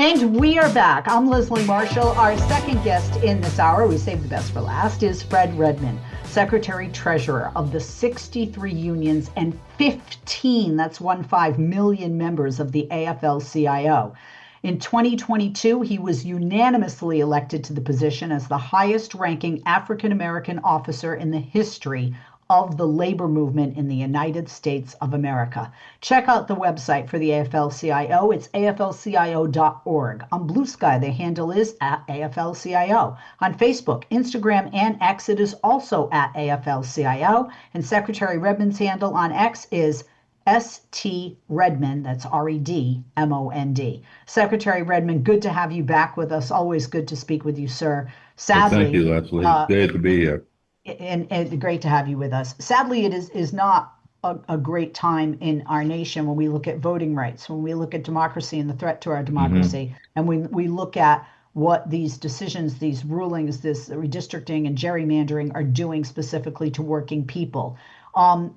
And we are back. I'm Leslie Marshall. Our second guest in this hour, we saved the best for last, is Fred Redmond, Secretary-Treasurer of the 63 unions and 15, that's 15 million members of the AFL-CIO. In 2022, he was unanimously elected to the position as the highest ranking African American officer in the history of the labor movement in the United States of America. Check out the website for the AFL-CIO. It's aflcio.org. On Blue Sky, the handle is at AFL-CIO. On Facebook, Instagram, and X, it is also at AFL-CIO. And Secretary Redmond's handle on X is St. Redmond, that's Redmond. Secretary Redmond, good to have you back with us. Always good to speak with you, sir. Well, thank Sadly, you, Leslie. It's great to be here. and great to have you with us. Sadly, it is not a great time in our nation when we look at voting rights, when we look at democracy and the threat to our Hmm. democracy, and we look at what these decisions, these rulings, this redistricting and gerrymandering are doing specifically to working people.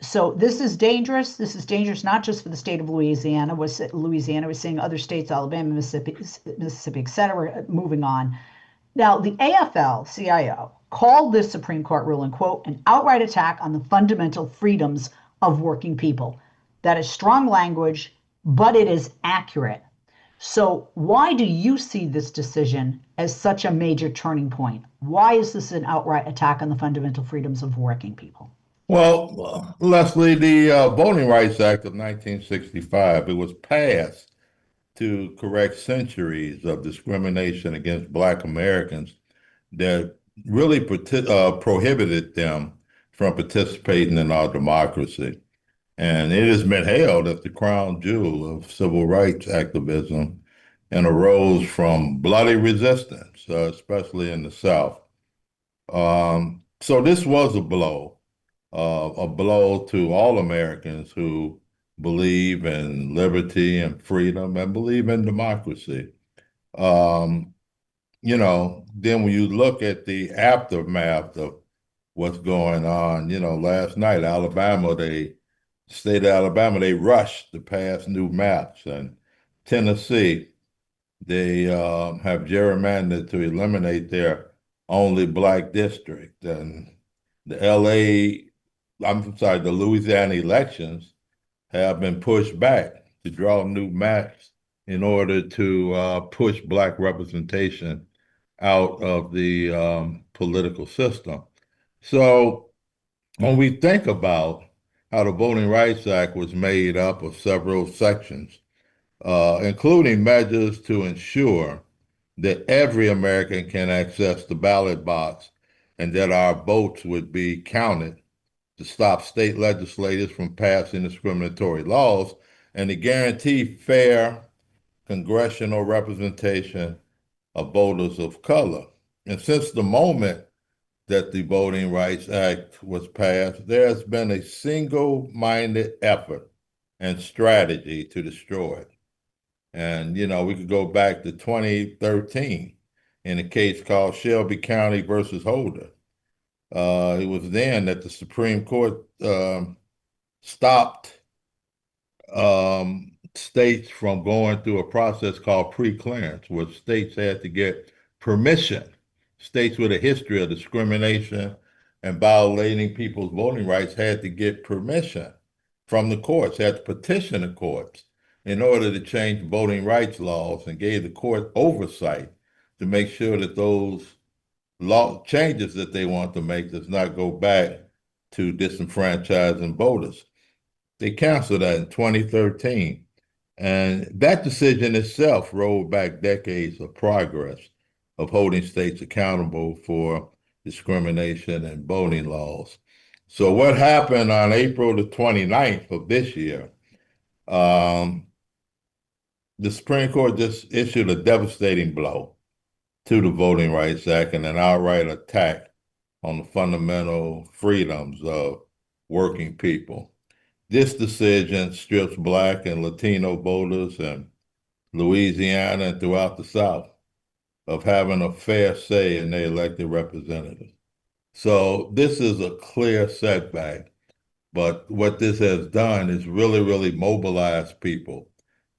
So this is dangerous. This is dangerous not just for the state of Louisiana. Louisiana, we're seeing other states, Alabama, Mississippi, et cetera, moving on. Now, the AFL-CIO called this Supreme Court ruling, quote, an outright attack on the fundamental freedoms of working people. That is strong language, but it is accurate. So why do you see this decision as such a major turning point? Why is this an outright attack on the fundamental freedoms of working people? Well, Leslie, the Voting Rights Act of 1965, it was passed to correct centuries of discrimination against Black Americans that really prohibited them from participating in our democracy. And it has been hailed as the crown jewel of civil rights activism and arose from bloody resistance, especially in the South. So this was a blow to all Americans who believe in liberty and freedom and believe in democracy. Um, then when you look at the aftermath of what's going on, last night, state of Alabama, they rushed to pass new maps, and Tennessee, they have gerrymandered to eliminate their only Black district, and the LA, I'm sorry, the Louisiana elections have been pushed back to draw new maps in order to push Black representation out of the political system. So when we think about how the Voting Rights Act was made up of several sections, including measures to ensure that every American can access the ballot box and that our votes would be counted to stop state legislators from passing discriminatory laws and to guarantee fair congressional representation of voters of color. And since the moment that the Voting Rights Act was passed, there has been a single-minded effort and strategy to destroy it. And, we could go back to 2013 in a case called Shelby County versus Holder. It was then that the Supreme Court stopped states from going through a process called pre-clearance, where states had to get permission. States with a history of discrimination and violating people's voting rights had to get permission from the courts, had to petition the courts in order to change voting rights laws, and gave the court oversight to make sure that those law changes that they want to make does not go back to disenfranchising voters. They canceled that in 2013. And that decision itself rolled back decades of progress of holding states accountable for discrimination and voting laws. So what happened on April the 29th of this year, um, the Supreme Court just issued a devastating blow to the Voting Rights Act and an outright attack on the fundamental freedoms of working people. This decision strips Black and Latino voters in Louisiana and throughout the South of having a fair say in their elected representatives. So this is a clear setback. But what this has done is really, really mobilize people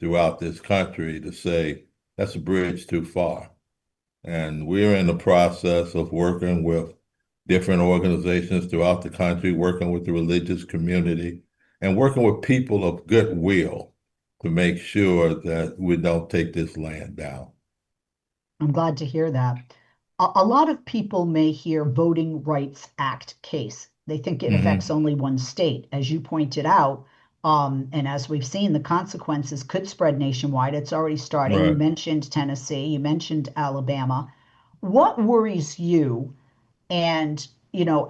throughout this country to say, that's a bridge too far. And we're in the process of working with different organizations throughout the country, working with the religious community, and working with people of goodwill to make sure that we don't take this land down. I'm glad to hear that. A lot of people may hear Voting Rights Act case. They think it affects Hmm. only one state. As you pointed out, and as we've seen, the consequences could spread nationwide. It's already starting. You Right. mentioned Tennessee, you mentioned Alabama. What worries you and,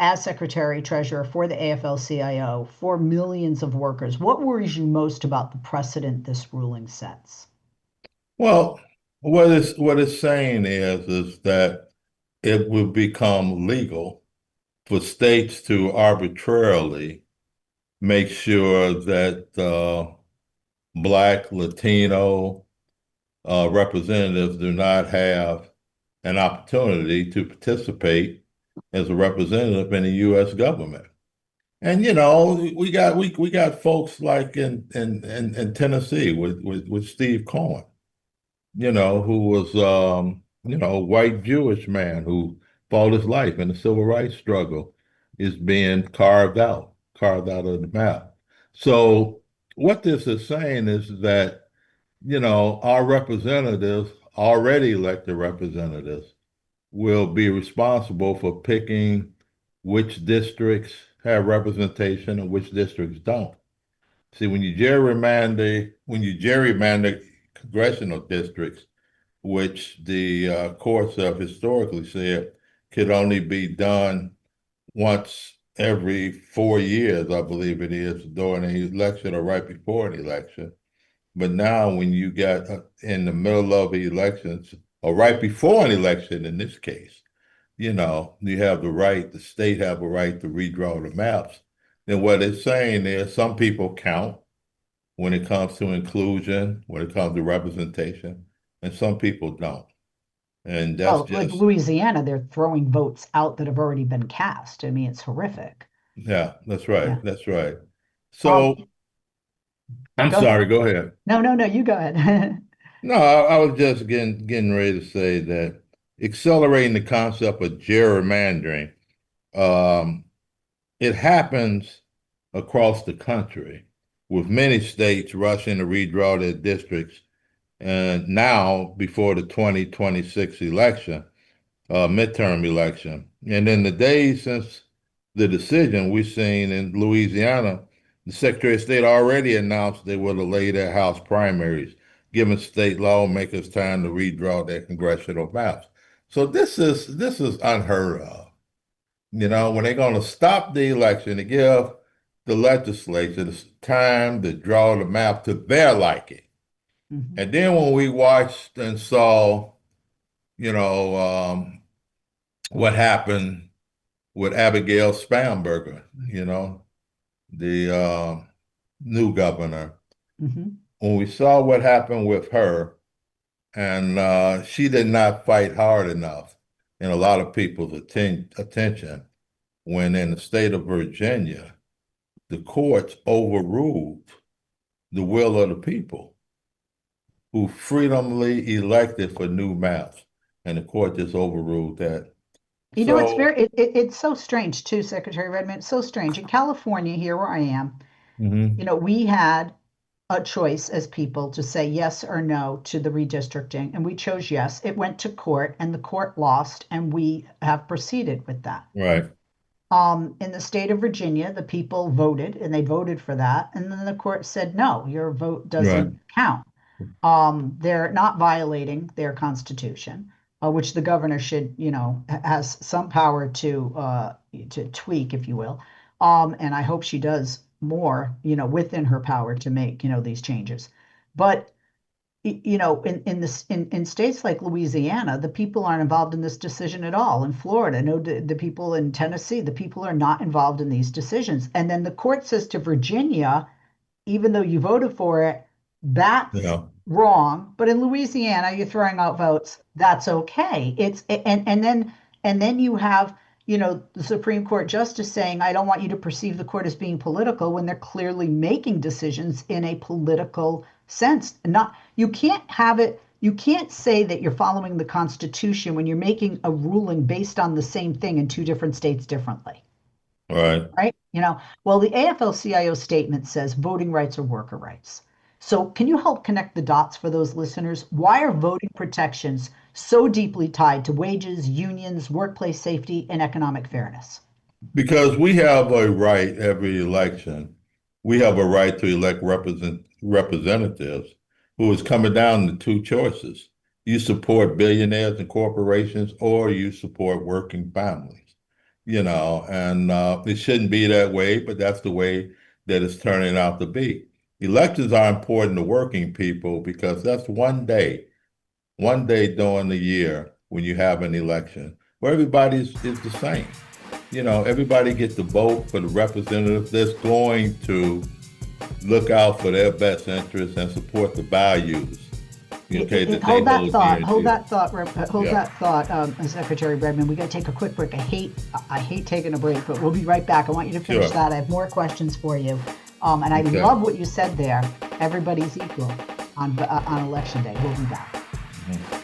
as Secretary Treasurer for the AFL-CIO, for millions of workers, what worries you most about the precedent this ruling sets? Well, what it's saying is that it will become legal for states to arbitrarily make sure that Black, Latino representatives do not have an opportunity to participate as a representative in the U.S. government. And we got folks like in Tennessee with Steve Cohen, who was a white Jewish man who fought his life in the civil rights struggle, is being carved out of the map. So what this is saying is that, our representatives, already elected representatives, will be responsible for picking which districts have representation and which districts don't. See, when you gerrymander congressional districts, which the courts have historically said could only be done once every 4 years, I believe it is, during an election or right before an election. But now, when you got in the middle of the elections, or right before an election in this case, you have the state have a right to redraw the maps. And what it's saying is some people count when it comes to inclusion, when it comes to representation, and some people don't. And that's Well, like just, Louisiana, they're throwing votes out that have already been cast. I mean, it's horrific. yeah, that's right. Yeah. That's right. Um, So I'm Go ahead. sorry, go ahead. No, no, no, you go ahead. No, I was just getting ready to say that accelerating the concept of gerrymandering, um, it happens across the country, with many states rushing to redraw their districts, and now before the 2026 election, midterm election. And in the days since the decision, we've seen in Louisiana, the Secretary of State already announced they will delay their House primaries, giving state lawmakers time to redraw their congressional maps. So this is unheard of. When they're going to stop the election to give the legislature the time to draw the map to their liking. Mhm. And then when we watched and saw, you know, what happened with Abigail Spanberger, the new governor, Mhm. when we saw what happened with her, and she did not fight hard enough in a lot of people's attention when in the state of Virginia, the courts overruled the will of the people who freedomly elected for new maps. And the court just overruled that. It's So, it's so strange too, Secretary Redmond. It's so strange. In California, here where I am, mhm, we had a choice as people to say yes or no to the redistricting, and we chose yes. It went to court, and the court lost, and we have proceeded with that. right, In the state of Virginia, the people voted, and they voted for that, and then the court said, no, your vote right, doesn't count. They're not violating their constitution, which the governor should, has some power to tweak, if you will. And I hope she does more, within her power to make, these changes. But in states like Louisiana, the people aren't involved in this decision at all. In Florida, no, the people in Tennessee, the people are not involved in these decisions. And then the court says to Virginia, even though you voted for it, that's yeah, wrong. But in Louisiana, you're throwing out votes. That's okay. And then you have, the Supreme Court justice saying, I don't want you to perceive the court as being political when they're clearly making decisions in a political sense. Not You can't have it you can't say that you're following the Constitution when you're making a ruling based on the same thing in two different states differently, Right. right? Well, the AFL-CIO statement says voting rights are worker rights. So, can you help connect the dots for those listeners? Why are voting protections so deeply tied to wages, unions, workplace safety, and economic fairness? Because we have a right every election. We have a right to elect representatives who is coming down to two choices. You support billionaires and corporations, or you support working families, and it shouldn't be that way, but that's the way that it's turning out to be. Elections are important to working people because that's one day during the year when you have an election where is the same. Everybody gets to vote for the representative that's going to look out for their best interests and support the values, okay, that they Hold that hold near thought. and Hold dear. that thought. Hold Yeah, that thought, Secretary Redmond. We got to take a quick break. I hate taking a break, but we'll be right back. I want you to finish sure. that. I have more questions for you. And I Okay. love what you said there. Everybody's equal on election day. We'll be back. Mhm.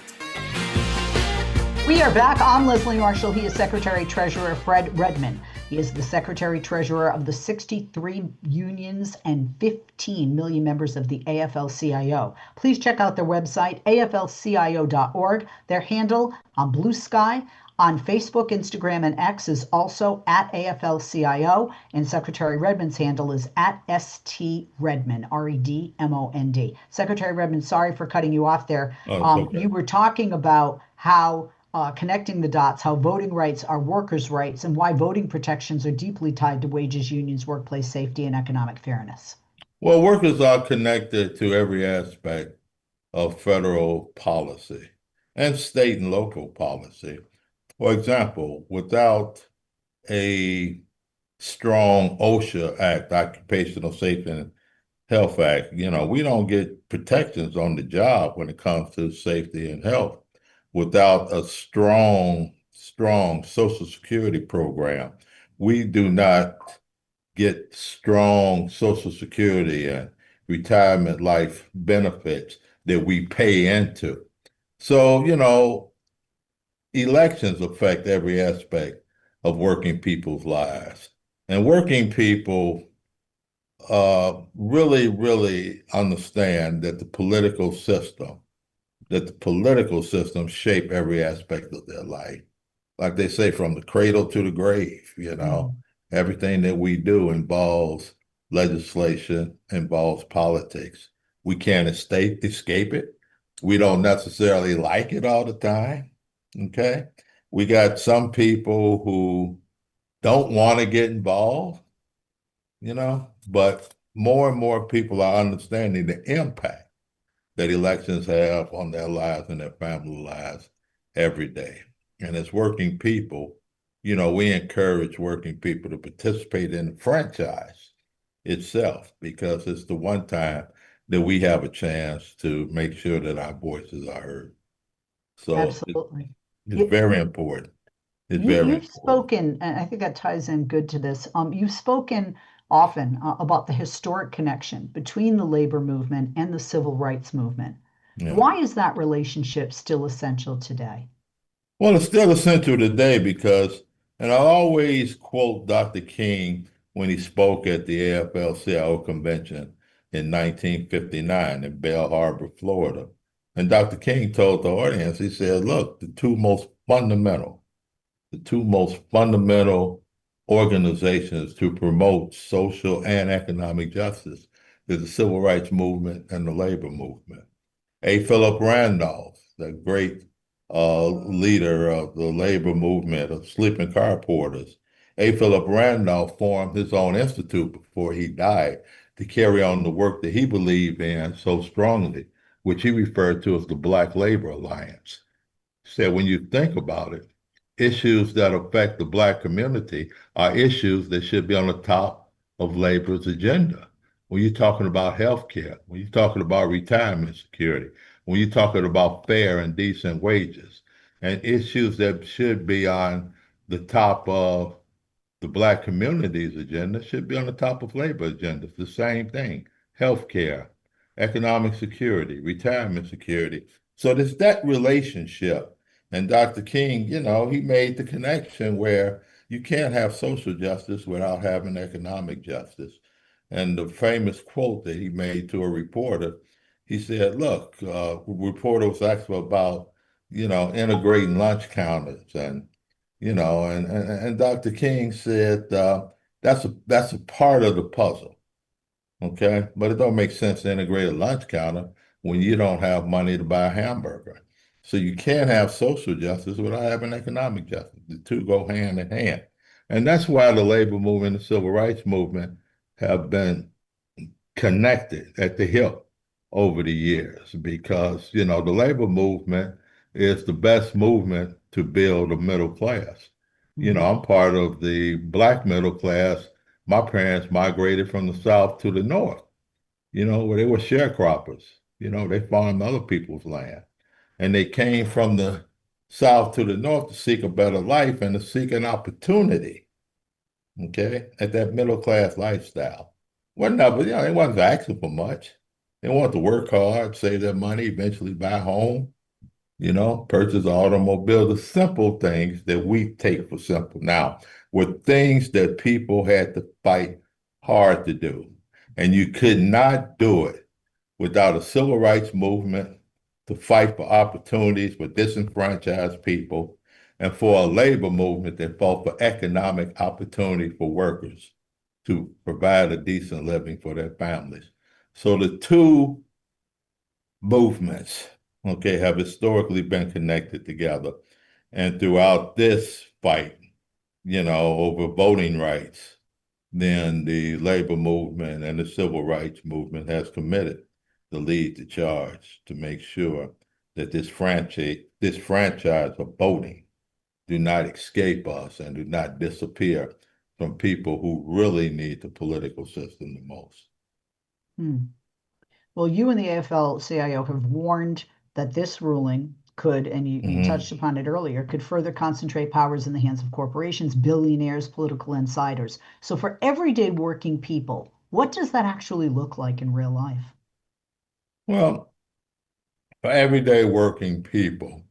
We are back. I'm Leslie Marshall. He is Secretary-Treasurer Fred Redmond. He is the Secretary-Treasurer of the 63 unions and 15 million members of the AFL-CIO. Please check out their website, aflcio.org. Their handle on Blue Sky, on Facebook, Instagram, and X is also at AFL-CIO, and Secretary Redmond's handle is at ST Redmond, Redmond. Secretary Redmond, sorry for cutting you off there. Oh, it's okay. You were talking about how connecting the dots, how voting rights are workers' rights, and why voting protections are deeply tied to wages, unions, workplace safety, and economic fairness. Well, workers are connected to every aspect of federal policy and state and local policy. For example, without a strong OSHA Act, Occupational Safety and Health Act, we don't get protections on the job when it comes to safety and health. Without a strong Social Security program, we do not get strong Social Security and retirement life benefits that we pay into. So, elections affect every aspect of working people's lives. And working people really understand that the political system shape every aspect of their life. Like they say, from the cradle to the grave, Mm. everything that we do involves legislation, involves politics. We can't escape it. We don't necessarily like it all the time. Okay. We got some people who don't want to get involved, but more and more people are understanding the impact that elections have on their lives and their family lives every day. And as working people, we encourage working people to participate in the franchise itself because it's the one time that we have a chance to make sure that our voices are heard. So Absolutely. it's You, very important. It's very you've important. spoken, and I think that ties in good to this. You've spoken often about the historic connection between the labor movement and the civil rights movement. Yeah. Why is that relationship still essential today? Well, it's still essential today because, and I always quote Dr. King when he spoke at the AFL-CIO convention in 1959 in Belle Harbor, Florida. And Dr. King told the audience, he said, look, the two most fundamental organizations to promote social and economic justice is the civil rights movement and the labor movement. A. Philip Randolph, the great leader of the labor movement of sleeping car porters. A. Philip Randolph formed his own institute before he died to carry on the work that he believed in so strongly, which he referred to as the Black Labor Alliance. He said, when you think about it, issues that affect the Black community are issues that should be on the top of labor's agenda. When you're talking about health care, when you're talking about retirement security, when you're talking about fair and decent wages, and issues that should be on the top of the Black community's agenda should be on the top of labor agenda. It's the same thing. Health care, economic security, retirement security. So there's that relationship. And Dr. King, he made the connection where you can't have social justice without having economic justice. And the famous quote that he made to a reporter, he said, look, reporter was asked about, integrating lunch counters and Dr. King said, that's a part of the puzzle. Okay, but it don't make sense to integrate a lunch counter when you don't have money to buy a hamburger. So you can't have social justice without having economic justice. The two go hand in hand. And that's why the labor movement and the civil rights movement have been connected at the hip over the years because, the labor movement is the best movement to build a middle class. Hmm. I'm part of the Black middle class. My parents migrated from the South to the North, where they were sharecroppers. They farmed other people's land. And they came from the South to the North to seek a better life and to seek an opportunity, okay, at that middle class lifestyle. Well, no, but they wasn't asking for much. They want to work hard, save their money, eventually buy a home, purchase an automobile, the simple things that we take for simple now were things that people had to fight hard to do. And you could not do it without a civil rights movement to fight for opportunities for disenfranchised people and for a labor movement that fought for economic opportunity for workers to provide a decent living for their families. So the two movements, okay, have historically been connected together. And throughout this fight, over voting rights, then the labor movement and the civil rights movement has committed to lead the charge to make sure that this franchise of voting do not escape us and do not disappear from people who really need the political system the most. Hmm. Well, you and the AFL-CIO have warned that this ruling could, and you touched Mhm. upon it earlier, could further concentrate powers in the hands of corporations, billionaires, political insiders. So for everyday working people, what does that actually look like in real life? Well, for everyday working people,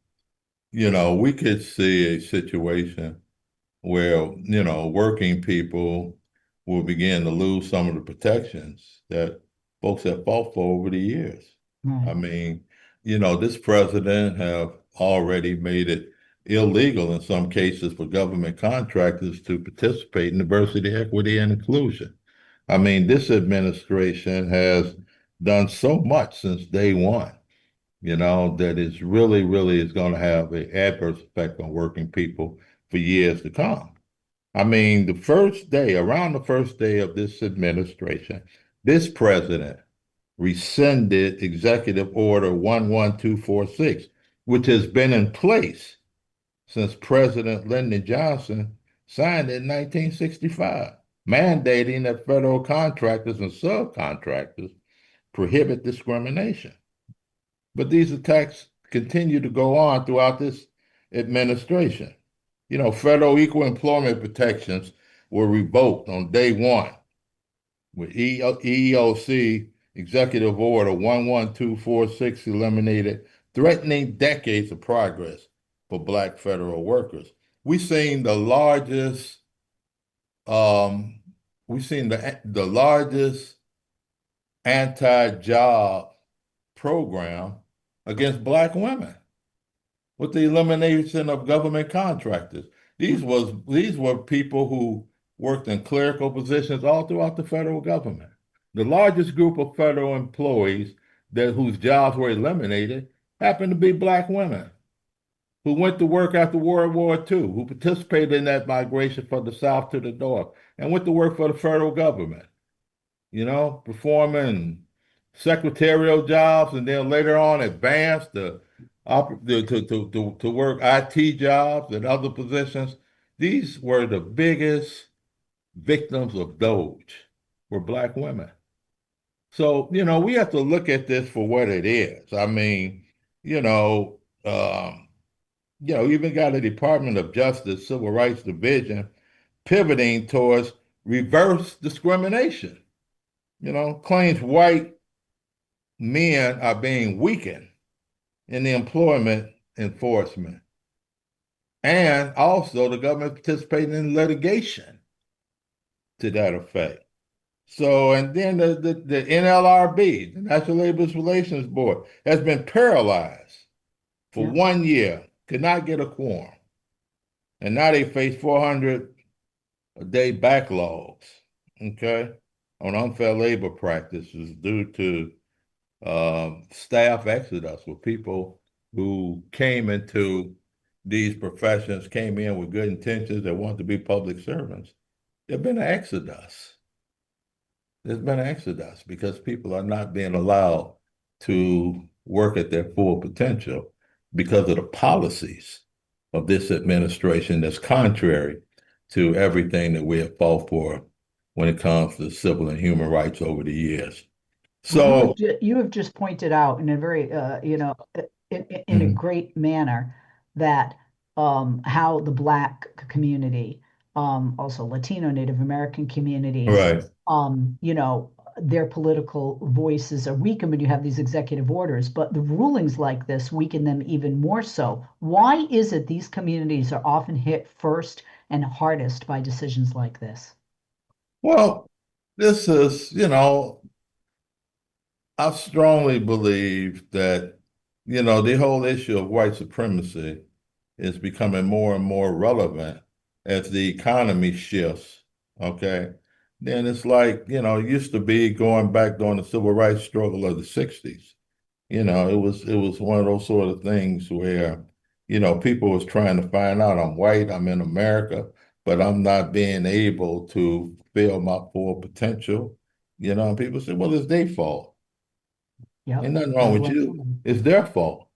we could see a situation where, working people will begin to lose some of the protections that folks have fought for over the years. Right. I mean, this president have already made it illegal in some cases for government contractors to participate in diversity, equity, and inclusion. I mean, this administration has done so much since day one, that is really, really is going to have an adverse effect on working people for years to come. I mean, around the first day of this administration, this president rescinded Executive Order 11246, which has been in place since President Lyndon Johnson signed it in 1965, mandating that federal contractors and subcontractors prohibit discrimination. But these attacks continue to go on throughout this administration. Federal equal employment protections were revoked on day one with EEOC Executive Order 11246 eliminated, threatening decades of progress for Black federal workers. We've seen the largest, um, we've seen the largest anti-job program against Black women with the elimination of government contractors. These were people who worked in clerical positions all throughout the federal government. The largest group of federal employees whose jobs were eliminated happened to be Black women who went to work after World War II, who participated in that migration from the South to the North, and went to work for the federal government, performing secretarial jobs, and then later on advanced to work IT jobs and other positions. These were the biggest victims of Doge, were Black women. So, we have to look at this for what it is. I mean, you know, um, even got a Department of Justice Civil Rights Division pivoting towards reverse discrimination, claims white men are being weakened in the employment enforcement. And also the government participating in litigation to that effect. So, and then the NLRB, the National Labor Relations Board, has been paralyzed for Yeah. 1 year, could not get a quorum. And now they face 400 a day backlogs, okay, on unfair labor practices due to staff exodus, with people who came into these professions, came in with good intentions, that want to be public servants. There's been an exodus. There's been an exodus because people are not being allowed to work at their full potential because of the policies of this administration that's contrary to everything that we have fought for when it comes to civil and human rights over the years. Well, So, you have just pointed out in a very, in a mhm, great manner that how the Black community, also Latino, Native American communities, right. their political voices are weakened when you have these executive orders, but the rulings like this weaken them even more so. Why is it these communities are often hit first and hardest by decisions like this? Well, this is, I strongly believe that, the whole issue of white supremacy is becoming more and more relevant as the economy shifts. Okay. Then it's like, it used to be going back during the civil rights struggle of the 60s. It was one of those sort of things where, people was trying to find out, I'm white, I'm in America, but I'm not being able to fulfill my full potential. And people say, well, it's their fault. Yep, Ain't nothing wrong very with well you. said. It's their fault.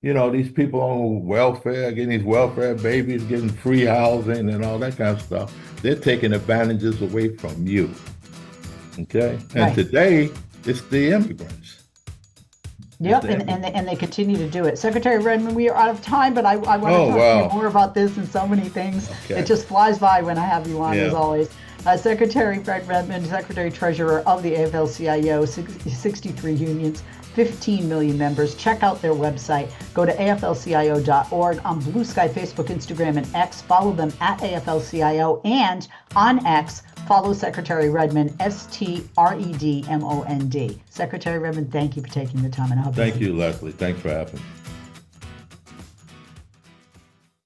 These people on welfare, getting these welfare babies, getting free housing and all that kind of stuff. They're taking advantages away from you. Okay. And Right. today, it's the immigrants. It's Yep, the and immigrants. they continue to do it. Secretary Redmond, we are out of time, but I want to Oh, talk to you wow. more about this and so many things. It Okay. just flies by when I have you on, as Yeah. always. Secretary Fred Redmond, Secretary-Treasurer of the AFL-CIO, 63 unions, 15 million members. Check out their website. Go to aflcio.org. On Blue Sky, Facebook, Instagram, and X. Follow them at AFL-CIO. And on X, follow Secretary Redmond, STREDMOND. Secretary Redmond, thank you for taking the time, and I hope you have Thank you, Leslie. Thanks for having me.